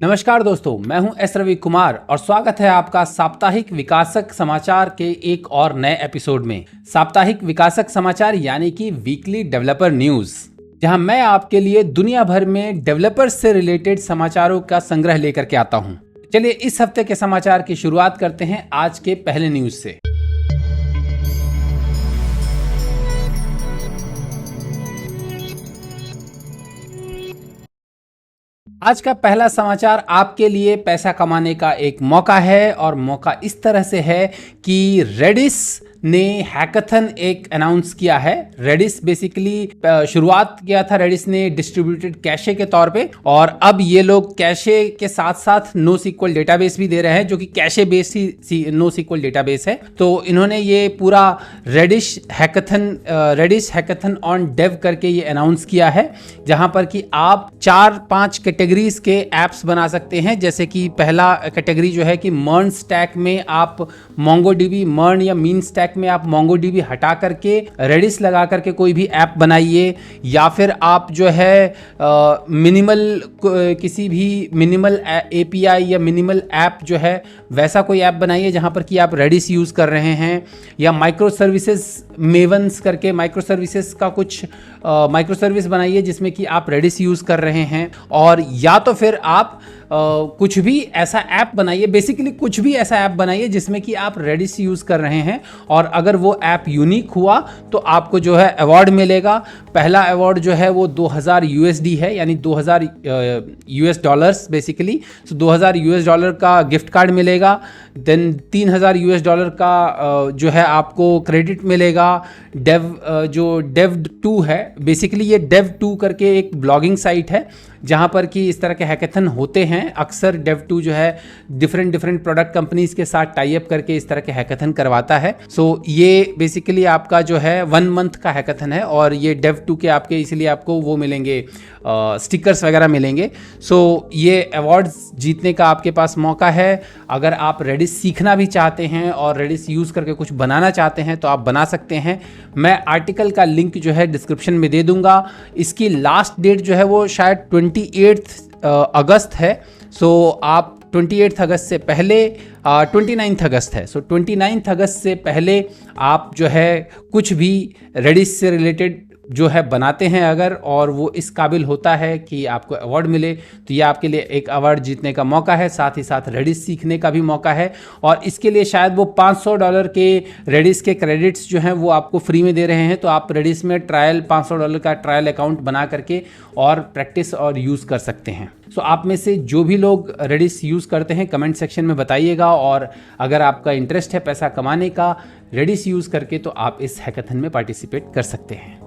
नमस्कार दोस्तों, मैं हूं एस रवि कुमार और स्वागत है आपका साप्ताहिक विकासक समाचार के एक और नए एपिसोड में। साप्ताहिक विकासक समाचार यानी कि वीकली डेवलपर न्यूज, जहां मैं आपके लिए दुनिया भर में डेवलपर्स से रिलेटेड समाचारों का संग्रह लेकर के आता हूं। चलिए इस हफ्ते के समाचार की शुरुआत करते हैं आज के पहले न्यूज से। आज का पहला समाचार आपके लिए पैसा कमाने का एक मौका है और मौका इस तरह से है कि रेडिस ने हैकाथन एक अनाउंस किया है। रेडिस बेसिकली शुरुआत किया था रेडिस ने डिस्ट्रीब्यूटेड कैशे के तौर पे, और अब ये लोग कैशे के साथ साथ नो सीक्वल डेटाबेस भी दे रहे हैं, जो कि कैशे बेस्ड ही नो सीक्वल डेटाबेस है। तो इन्होंने ये पूरा रेडिस हैकाथन ऑन डेव करके ये अनाउंस किया है, जहां पर कि आप 4-5 कैटेगरीज के एप्स बना सकते हैं। जैसे कि पहला कैटेगरी जो है कि मर्न स्टैक में आप मोंगोडीबी, मर्न या मीन स्टैक में आप मोंगोडीबी हटा करके रेडिस लगा करके कोई भी ऐप बनाइए, या फिर आप जो है किसी भी मिनिमल एपीआई या मिनिमल ऐप जो है वैसा कोई ऐप बनाइए जहां पर कि आप रेडिस यूज कर रहे हैं, या माइक्रो सर्विसेज मेवंस करके माइक्रो सर्विसेज का कुछ माइक्रो सर्विस बनाइए जिसमें कि आप रेडिस यूज कर रहे हैं, और या तो फिर आप कुछ भी ऐसा ऐप बनाइए, बेसिकली कुछ भी ऐसा ऐप बनाइए जिसमें कि आप रेडिस यूज कर रहे हैं, और अगर वो ऐप यूनिक हुआ तो आपको जो है अवार्ड मिलेगा। पहला अवार्ड जो है वो 2000 यूएसडी है, यानी 2000 यूएस डॉलर्स बेसिकली। तो 2000 यूएस डॉलर का गिफ्ट कार्ड मिलेगा। देन 3000 यूएस डॉलर का जो है आपको क्रेडिट मिलेगा। जो डेव 2 है, बेसिकली ये डेव 2 करके एक ब्लॉगिंग साइट है जहां पर कि इस तरह के हैकाथन होते हैं। अक्सर डेव 2 जो है डिफरेंट प्रोडक्ट कंपनीज के साथ टाई अप करके इस तरह के हैकाथन करवाता है। सो ये बेसिकली आपका जो है 1 मंथ का हैकाथन है, और ये डेव 2 के आपके इसलिए आपको वो मिलेंगे, स्टिकर्स वगैरह मिलेंगे। सो ये अवार्ड्स जीतने का आपके पास मौका है। अगर आप रेडिस सीखना भी चाहते हैं और रेडिस यूज़ करके कुछ बनाना चाहते हैं तो आप बना सकते हैं। मैं आर्टिकल का लिंक जो है डिस्क्रिप्शन में दे दूंगा। इसकी लास्ट डेट जो है वो शायद 28 अगस्त है। सो आप 28 अगस्त से पहले 29 अगस्त है। सो 29 अगस्त से पहले आप जो है कुछ भी रेडिस से रिलेटेड जो है बनाते हैं अगर, और वो इस काबिल होता है कि आपको अवार्ड मिले, तो ये आपके लिए एक अवार्ड जीतने का मौका है, साथ ही साथ रेडिस सीखने का भी मौका है। और इसके लिए शायद वो $500 के रेडिस के क्रेडिट्स जो हैं वो आपको फ्री में दे रहे हैं। तो आप रेडिस में ट्रायल $500 का ट्रायल अकाउंट बना करके और प्रैक्टिस और यूज़ कर सकते हैं। सो आप में से जो भी लोग रेडिस यूज़ करते हैं कमेंट सेक्शन में बताइएगा, और अगर आपका इंटरेस्ट है पैसा कमाने का रेडिस यूज़ करके तो आप इस हैकाथन में पार्टिसिपेट कर सकते हैं।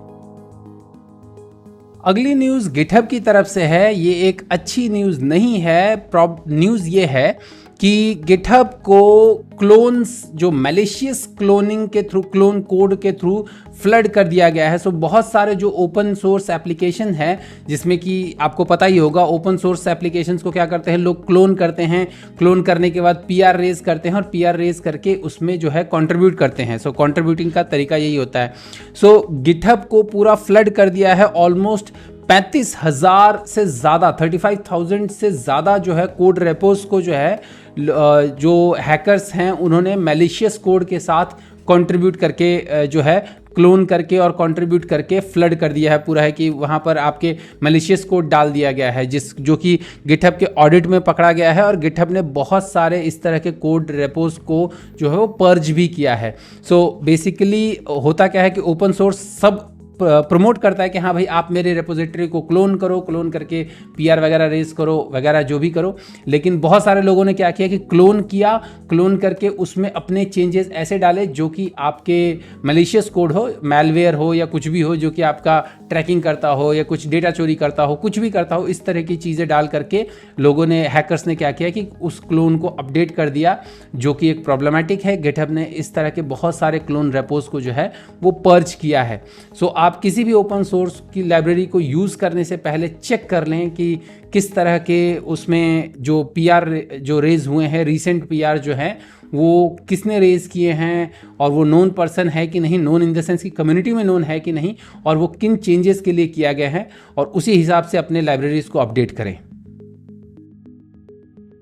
अगली न्यूज़ गिटहब की तरफ से है। ये एक अच्छी न्यूज़ नहीं है। न्यूज़ ये है कि गिटहब को क्लोन्स, जो मैलिशियस क्लोनिंग के थ्रू, क्लोन कोड के थ्रू फ्लड कर दिया गया है। सो बहुत सारे जो ओपन सोर्स एप्लीकेशन है, जिसमें कि आपको पता ही होगा ओपन सोर्स एप्लीकेशंस को क्या करते हैं लोग, क्लोन करते हैं। क्लोन करने के बाद पीआर रेज करते हैं, और पीआर रेज करके उसमें जो है कंट्रीब्यूट करते हैं। सो कंट्रीब्यूटिंग का तरीका यही होता है। सो गिटहब को पूरा फ्लड कर दिया है। ऑलमोस्ट 35,000 से ज़्यादा, 35,000 से ज़्यादा जो है कोड रेपोस को जो है जो हैकर्स हैं उन्होंने मैलिशियस कोड के साथ कंट्रीब्यूट करके जो है क्लोन करके और कंट्रीब्यूट करके फ्लड कर दिया है पूरा, है कि वहाँ पर आपके मैलिशियस कोड डाल दिया गया है, जो कि गिटहब के ऑडिट में पकड़ा गया है। और गिटहब ने बहुत सारे इस तरह के कोड रेपोस को जो है वो पर्ज भी किया है। सो बेसिकली होता क्या है कि ओपन सोर्स सब प्रमोट करता है कि हाँ भाई आप मेरे रेपोजिटरी को क्लोन करो, क्लोन करके पीआर वगैरह रेज करो वगैरह जो भी करो। लेकिन बहुत सारे लोगों ने क्या किया कि क्लोन करके उसमें अपने चेंजेस ऐसे डाले जो कि आपके मैलिशियस कोड हो, मैलवेयर हो या कुछ भी हो, जो कि आपका ट्रैकिंग करता हो या कुछ डेटा चोरी करता हो, कुछ भी करता हो, इस तरह की चीज़ें डाल करके लोगों ने, हैकर्स ने क्या किया कि उस क्लोन को अपडेट कर दिया, जो कि एक प्रॉब्लमेटिक है। गिटहब ने इस तरह के बहुत सारे क्लोन रेपोज को जो है वो पर्ज किया है। सो आप किसी भी ओपन सोर्स की लाइब्रेरी को यूज़ करने से पहले चेक कर लें कि किस तरह के उसमें जो पीआर जो रेज हुए हैं, रीसेंट पीआर जो हैं वो किसने रेज किए हैं, और वो नोन पर्सन है कि नहीं, नोन इन द सेंस की कम्युनिटी में नोन है कि नहीं, और वो किन चेंजेस के लिए किया गया है, और उसी हिसाब से अपने लाइब्रेरीज को अपडेट करें।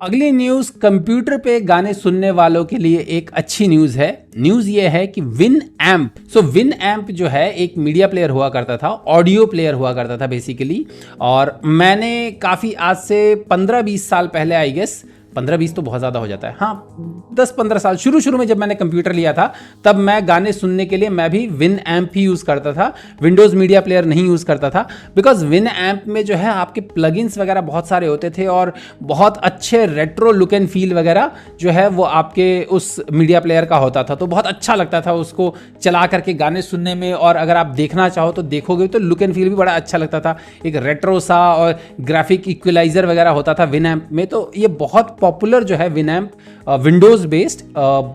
अगली न्यूज़ कंप्यूटर पे गाने सुनने वालों के लिए एक अच्छी न्यूज़ है। न्यूज़ ये है कि विन एम्प जो है एक मीडिया प्लेयर हुआ करता था, ऑडियो प्लेयर हुआ करता था बेसिकली। और मैंने काफ़ी आज से 15-20 साल पहले, आई गेस 15-20 तो बहुत ज़्यादा हो जाता है, हाँ 10-15 साल शुरू में जब मैंने कंप्यूटर लिया था तब मैं गाने सुनने के लिए मैं भी विन एम्प ही यूज़ करता था, विंडोज़ मीडिया प्लेयर नहीं यूज़ करता था। बिकॉज विन एम्प में जो है आपके प्लगइन्स वगैरह बहुत सारे होते थे और बहुत अच्छे रेट्रो लुक एंड फील वगैरह जो है वो आपके उस मीडिया प्लेयर का होता था, तो बहुत अच्छा लगता था उसको चला करके गाने सुनने में। और अगर आप देखना चाहो तो देखोगे तो लुक एंड फील भी बड़ा अच्छा लगता था, एक रेट्रो सा, और ग्राफिक इक्वलाइजर वगैरह होता था विन एम्प में। तो ये बहुत पॉपुलर जो है विन एम्प, विंडोज़ बेस्ड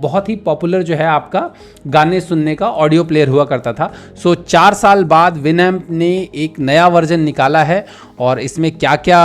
बहुत ही पॉपुलर जो है आपका गाने सुनने का ऑडियो प्लेयर हुआ करता था। सो 4 साल बाद विन एम्प ने एक नया वर्जन निकाला है और इसमें क्या क्या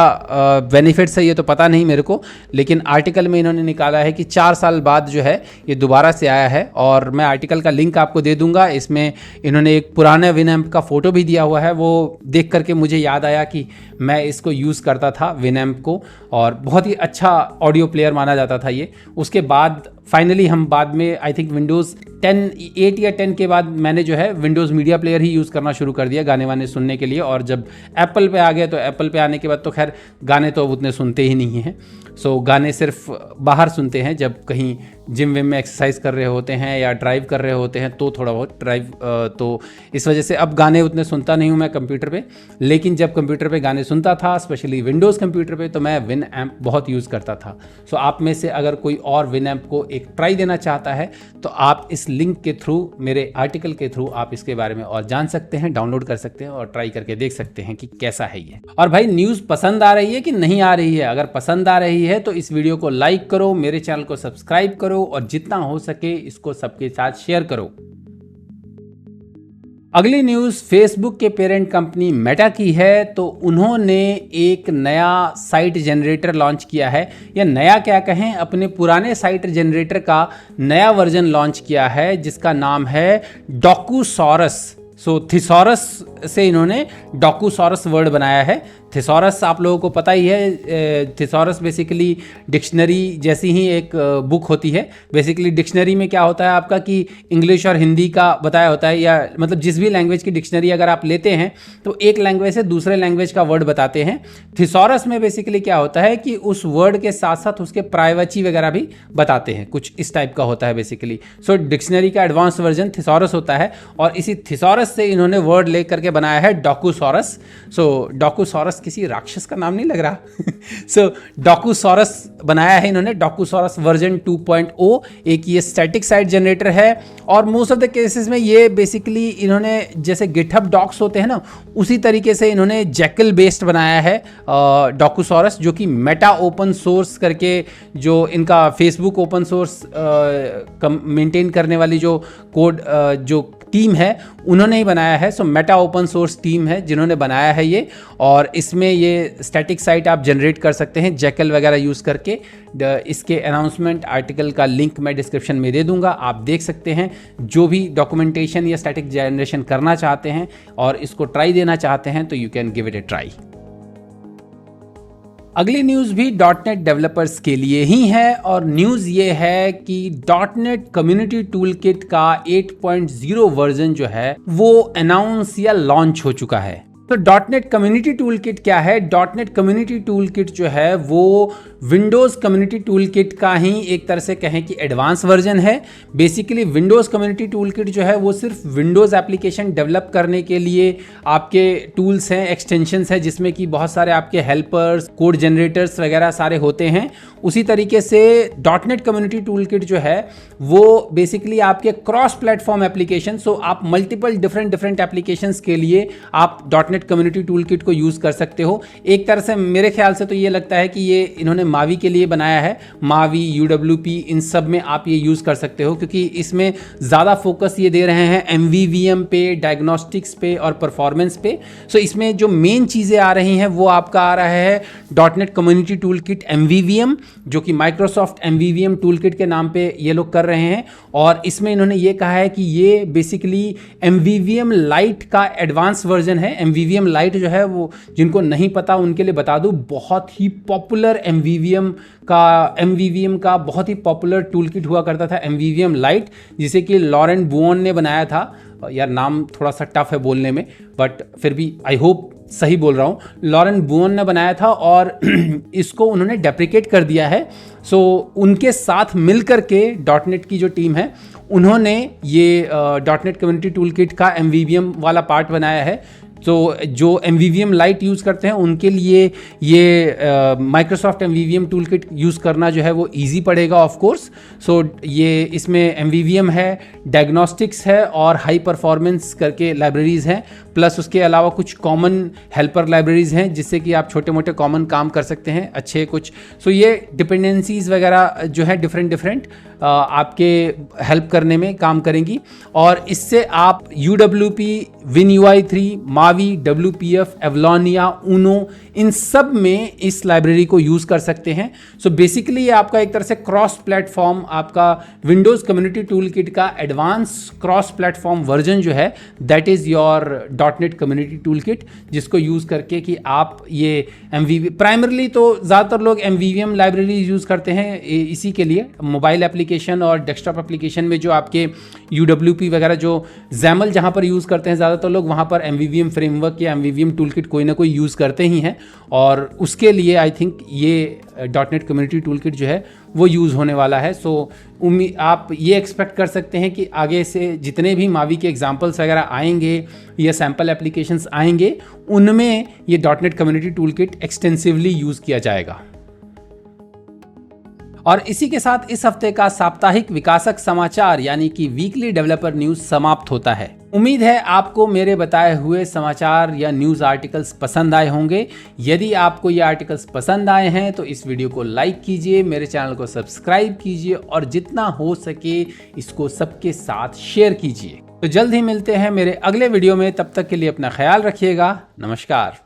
बेनिफिट्स है ये तो पता नहीं मेरे को, लेकिन आर्टिकल में इन्होंने निकाला है कि 4 साल बाद जो है ये दोबारा से आया है। और मैं आर्टिकल का लिंक आपको दे दूंगा। इसमें इन्होंने एक पुराने विन एम्प का फोटो भी दिया हुआ है, वो देख करके मुझे याद आया कि मैं इसको यूज़ करता था विन एम्प को, और बहुत ही अच्छा ऑडियो प्लेयर माना जाता था ये। उसके बाद फाइनली हम बाद में आई थिंक विंडोज़ 8 या 10 के बाद मैंने जो है विंडोज़ मीडिया प्लेयर ही यूज़ करना शुरू कर दिया गाने वाने सुनने के लिए। और जब एप्पल पे आ गए तो एप्पल पे आने के बाद तो खैर गाने तो उतने सुनते ही नहीं हैं। सो गाने सिर्फ बाहर सुनते हैं, जब कहीं जिम विम में एक्सरसाइज कर रहे होते हैं या ड्राइव कर रहे होते हैं तो थोड़ा बहुत ड्राइव, तो इस वजह से अब गाने उतने सुनता नहीं हूँ मैं कंप्यूटर पे। लेकिन जब कंप्यूटर पे गाने सुनता था, स्पेशली विंडोज़ कंप्यूटर पे, तो मैं विन एम्प बहुत यूज़ करता था। सो आप में से अगर कोई और विन एम्प को एक ट्राई देना चाहता है तो आप इस लिंक के थ्रू, मेरे आर्टिकल के थ्रू आप इसके बारे में और जान सकते हैं, डाउनलोड कर सकते हैं और ट्राई करके देख सकते हैं कि कैसा है ये। और भाई न्यूज़ पसंद आ रही है कि नहीं आ रही है? अगर पसंद आ रही है तो इस वीडियो को लाइक करो, मेरे चैनल को सब्सक्राइब करो और जितना हो सके इसको सबके साथ शेयर करो। अगली न्यूज़ फेसबुक के पेरेंट कंपनी मेटा की है। तो उन्होंने एक नया साइट जनरेटर लॉन्च किया है, या नया क्या कहें, अपने पुराने साइट जनरेटर का नया वर्जन लॉन्च किया है जिसका नाम है डॉकुसॉरस। सो थिसॉरस से इन्होंने डॉकुसॉरस वर्ड बनाया है। थिसॉरस आप लोगों को पता ही है, थिसॉरस बेसिकली डिक्शनरी जैसी ही एक बुक होती है। बेसिकली डिक्शनरी में क्या होता है आपका कि इंग्लिश और हिंदी का बताया होता है, या मतलब जिस भी लैंग्वेज की डिक्शनरी अगर आप लेते हैं तो एक लैंग्वेज से दूसरे लैंग्वेज का वर्ड बताते हैं। थिसॉरस में बेसिकली क्या होता है कि उस वर्ड के साथ साथ उसके प्रायवाची वगैरह भी बताते हैं, कुछ इस टाइप का होता है बेसिकली। सो डिक्शनरी का एडवांस वर्जन थिसॉरस होता है, और इसी थिसॉरस से इन्होंने वर्ड ले करके बनाया है डॉकुसॉरस। सो डॉकुसॉरस किसी राक्षस का नाम नहीं लग रहा। सो डॉकुसॉरस बनाया है इन्होंने, डॉकुसॉरस वर्जन 2.0। एक ये स्टैटिक साइट जनरेटर है, और मोस्ट ऑफ द केसेस में ये बेसिकली इन्होंने जैसे गिटहब डॉक्स होते हैं ना, उसी तरीके से इन्होंने जैकल बेस्ड बनाया है डॉकुसॉरस, जो कि मेटा ओपन सोर्स करके, जो इनका फेसबुक ओपन सोर्स मेंटेन करने वाली जो कोड जो टीम है उन्होंने ही बनाया है। सो मेटा ओपन सोर्स टीम है जिन्होंने बनाया है ये, और इसमें ये स्टैटिक साइट आप जनरेट कर सकते हैं जैकल वगैरह यूज़ करके। इसके अनाउंसमेंट आर्टिकल का लिंक मैं डिस्क्रिप्शन में दे दूंगा, आप देख सकते हैं। जो भी डॉक्यूमेंटेशन या स्टैटिक जनरेशन करना चाहते हैं और इसको ट्राई देना चाहते हैं तो you can give it A try. अगली न्यूज़ भी .NET डेवलपर्स के लिए ही है, और न्यूज़ ये है कि .NET कम्युनिटी टूल किट का 8.0 वर्जन जो है वो अनाउंस या लॉन्च हो चुका है। तो .NET कम्युनिटी टूल किट क्या है? .NET कम्युनिटी टूल किट जो है वो विंडोज़ कम्युनिटी टूल किट का ही एक तरह से कहें कि एडवांस वर्जन है। Basically Windows community tool kit जो है वो सिर्फ विंडोज़ एप्लीकेशन डेवलप करने के लिए आपके टूल्स हैं, एक्सटेंशंस हैं, जिसमें कि बहुत सारे आपके हेल्पर्स, कोड जनरेटर्स वगैरह सारे होते हैं। उसी तरीके से .NET कम्युनिटी टूल किट जो है वो बेसिकली आपके क्रॉस प्लेटफॉर्म एप्लीकेशन, सो आप मल्टीपल डिफरेंट एप्लीकेशंस के लिए आप .NET कम्युनिटी टूल किट को यूज़ कर सकते हो। एक तरह से मेरे ख्याल से तो ये लगता है कि ये इन्होंने मावी के लिए बनाया है। मावी, UWP, इन सब में आप ये यूज़ कर सकते हो, क्योंकि इसमें ज़्यादा फोकस ये दे रहे हैं MVVM पे, डायग्नोस्टिक्स पे और परफॉर्मेंस पे। सो इसमें जो मेन चीज़ें आ रही हैं वो आपका आ रहा है .NET community tool kit MVVM, जो कि माइक्रोसॉफ्ट MVVM टूल किट के नाम पे ये लोग कर रहे हैं। और इसमें इन्होंने ये कहा है कि ये बेसिकली MVVM लाइट का एडवांस वर्जन है, MVVM MVVM लाइट जो है वो जिनको नहीं पता उनके लिए बता दूं, बहुत ही पॉपुलर MVVM का बहुत ही पॉपुलर टूल किट हुआ करता था MVVM लाइट, जिसे कि लॉरेंट बुओन ने बनाया था। यार नाम थोड़ा सा टफ है बोलने में, बट फिर भी आई होप सही बोल रहा हूँ। लॉरेंट बुओन ने बनाया था और इसको उन्होंने डेप्रिकेट कर दिया है। सो उनके साथ मिल करके .NET की जो टीम है उन्होंने ये .NET कम्युनिटी टूल किट का MVVM वाला पार्ट बनाया है। तो जो MVVM लाइट यूज़ करते हैं उनके लिए ये Microsoft MVVM tool kit use करना जो है वो ईजी पड़ेगा ऑफ कोर्स। सो ये इसमें MVVM है, डायग्नोस्टिक्स है और हाई परफॉर्मेंस करके लाइब्रेरीज़ हैं, प्लस उसके अलावा कुछ कॉमन हेल्पर लाइब्रेरीज़ हैं जिससे कि आप छोटे मोटे कॉमन काम कर सकते हैं अच्छे कुछ। सो ये डिपेंडेंसीज़ वगैरह जो है डिफरेंट आपके हेल्प करने में काम करेंगी और इससे आप UWP, WinUI 3, Mavi, WPF, Avlonia, Uno इन सब में इस लाइब्रेरी को यूज़ कर सकते हैं। सो बेसिकली ये आपका एक तरह से क्रॉस प्लेटफॉर्म, आपका विंडोज़ कम्युनिटी टूल किट का एडवांस क्रॉस प्लेटफॉर्म वर्जन जो है that is your .NET community tool kit, जिसको यूज़ करके कि आप ये प्राइमरली तो ज़्यादातर लोग MVVM लाइब्रेरी यूज़ करते हैं इसी के लिए। मोबाइल एप्लीकेशन और डेस्कटॉप एप्लीकेशन में जो आपके UWP वगैरह जो XAML जहाँ पर यूज़ करते हैं ज़्यादातर लोग, वहाँ पर MVVM फ्रेमवर्क या MVVM टूल किट कोई ना कोई यूज़ करते ही हैं और उसके लिए आई थिंक ये .NET कम्युनिटी टूल किट जो है वो यूज़ होने वाला है। सो आप ये एक्सपेक्ट कर सकते हैं कि आगे से जितने भी मावी के एग्जांपल्स वगैरह आएंगे या सैम्पल एप्लीकेशंस आएंगे उनमें ये .NET community tool kit extensively use किया जाएगा। और इसी के साथ इस हफ्ते का साप्ताहिक विकासक समाचार यानी कि वीकली डेवलपर न्यूज़ समाप्त होता है। उम्मीद है आपको मेरे बताए हुए समाचार या न्यूज़ आर्टिकल्स पसंद आए होंगे। यदि आपको ये आर्टिकल्स पसंद आए हैं तो इस वीडियो को लाइक कीजिए, मेरे चैनल को सब्सक्राइब कीजिए और जितना हो सके इसको सबके साथ शेयर कीजिए। तो जल्द ही मिलते हैं मेरे अगले वीडियो में, तब तक के लिए अपना ख्याल रखिएगा। नमस्कार।